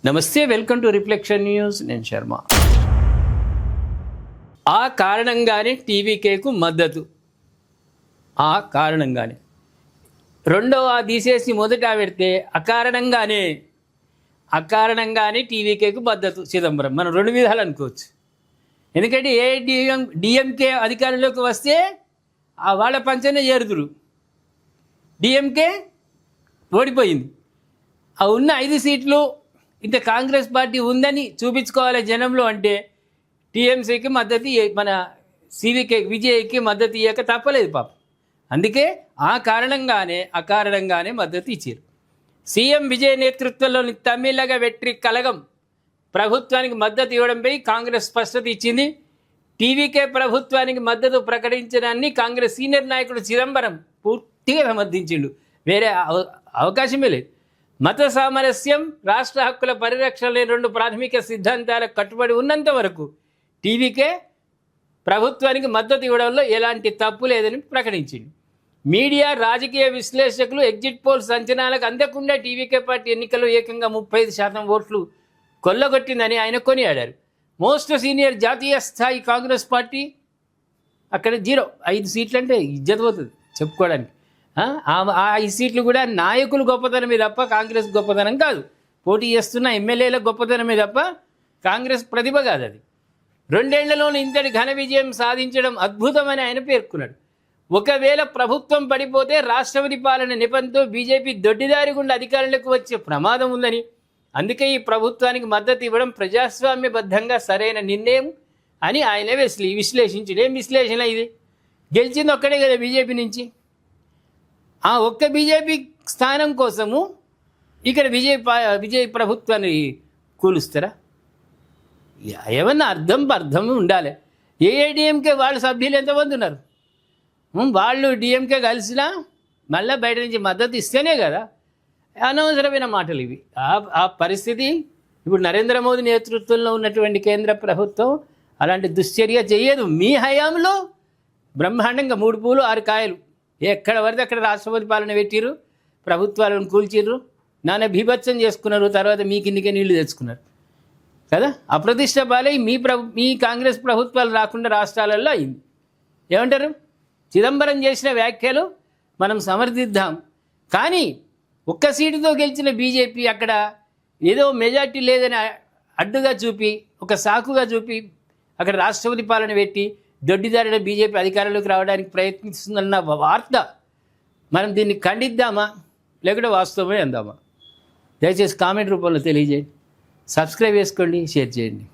నమస్తే, welcome to reflection news. నేను శర్మ. ఆ కారణంగానే టీవీకేకు మద్దతు. ఆ కారణంగానే రెండవ తీసేసి మొదట పెడితే అకారణంగానే టీవీకేకు మద్దతు చిదంబరం. మనం రెండు విధాలు అనుకోవచ్చు. ఎందుకంటే డిఎంకే అధికారంలోకి వస్తే వాళ్ళ పంచనే చేరుదురు. డిఎంకే ఓడిపోయింది. ఆ ఉన్న 5 సీట్లు ఇంత కాంగ్రెస్ పార్టీ ఉందని చూపించుకోవాలి జనంలో అంటే టీఎంసీకి మద్దతు మన విజయ్కి మద్దతు ఇవ్వక తప్పలేదు పాపం. అందుకే అకారణంగానే మద్దతు ఇచ్చారు. సీఎం విజయ్ నేతృత్వంలోని తమిళగ వెట్రి కలగం ప్రభుత్వానికి మద్దతు ఇవ్వడంపై కాంగ్రెస్ స్పష్టత ఇచ్చింది. టీవీకే ప్రభుత్వానికి మద్దతు ప్రకటించడాన్ని కాంగ్రెస్ సీనియర్ నాయకుడు చిదంబరం పూర్తిగా సమర్థించిండు. వేరే అవకాశమే లేదు. మత సామరస్యం, రాష్ట్ర హక్కుల పరిరక్షణ లేని 2 ప్రాథమిక సిద్ధాంతాలకు కట్టుబడి ఉన్నంత వరకు టీవీకే ప్రభుత్వానికి మద్దతు ఇవ్వడంలో ఎలాంటి తప్పు లేదని ప్రకటించింది. మీడియా, రాజకీయ విశ్లేషకులు ఎగ్జిట్ పోల్స్ అంచనాలకు అందకుండా టీవీకే పార్టీ ఎన్నికల్లో ఏకంగా 35% ఓట్లు కొల్లగొట్టిందని ఆయన కొనియాడారు. మోస్ట్ సీనియర్ జాతీయ స్థాయి కాంగ్రెస్ పార్టీ అక్కడ 5 సీట్లు అంటే ఇజ్జత్ పోతుంది చెప్పుకోవడానికి. ఆ 5 సీట్లు కూడా నాయకులు గొప్పతనమే తప్ప కాంగ్రెస్ గొప్పతనం కాదు. పోటీ చేస్తున్న ఎమ్మెల్యేల గొప్పతనమే తప్ప కాంగ్రెస్ ప్రతిభ కాదు. అది 2 ఏళ్లలోనే ఇంతటి ఘన విజయం సాధించడం అద్భుతమని ఆయన పేర్కొన్నాడు. ఒకవేళ ప్రభుత్వం పడిపోతే రాష్ట్రపతి పాలన నెపంతో బీజేపీ దొడ్డిదారి గుండా అధికారంలోకి వచ్చే ప్రమాదం ఉందని, అందుకే ఈ ప్రభుత్వానికి మద్దతు ఇవ్వడం ప్రజాస్వామ్యబద్ధంగా సరైన నిర్ణయం అని ఆయన విశ్లేషించాడు. ఏం విశ్లేషణ ఇది? గెలిచింది ఒక్కడే కదా బీజేపీ నుంచి. ఆ ఒక్క బీజేపీ స్థానం కోసము ఇక్కడ విజయ్ ప్రభుత్వాన్ని కూలుస్తారా? ఏమన్నా అర్థం ఉండాలి. ఏఐడిఎంకే వాళ్ళ సభ్యులు ఎంతమంది ఉన్నారు? వాళ్ళు డిఎంకే కలిసినా మళ్ళీ బయట నుంచి మద్దతు ఇస్తేనే కదా. అనవసరమైన మాటలు ఇవి. ఆ పరిస్థితి ఇప్పుడు నరేంద్ర మోదీ నేతృత్వంలో ఉన్నటువంటి కేంద్ర ప్రభుత్వం అలాంటి దుశ్చర్య చేయదు. మీ హయాంలో బ్రహ్మాండంగా 3 పూలు 6 కాయలు ఎక్కడ పడితే అక్కడ రాష్ట్రపతి పాలన పెట్టిరు, ప్రభుత్వాలను కూల్చిర్రు, నాన్న బీభత్సం చేసుకున్నారు. తర్వాత మీ కిందికే నీళ్లు తెచ్చుకున్నారు కదా. అప్రతిష్ట పాలై మీ కాంగ్రెస్ ప్రభుత్వాలు రాకుండా రాష్ట్రాలలో అయింది. ఏమంటారు? చిదంబరం చేసిన వ్యాఖ్యలు మనం సమర్థిద్దాం. కానీ ఒక్క సీటుతో గెలిచిన బీజేపీ అక్కడ ఏదో మెజార్టీ లేదని అడ్డుగా చూపి, ఒక సాకుగా చూపి అక్కడ రాష్ట్రపతి పాలన పెట్టి దొడ్డిదారిన బీజేపీ అధికారంలోకి రావడానికి ప్రయత్నిస్తుందన్న వార్త మనం దీన్ని ఖండిద్దామా లేకుంటే వాస్తవమే అందామా? దయచేసి కామెంట్ రూపంలో తెలియజేయండి. సబ్స్క్రైబ్ చేసుకోండి, షేర్ చేయండి.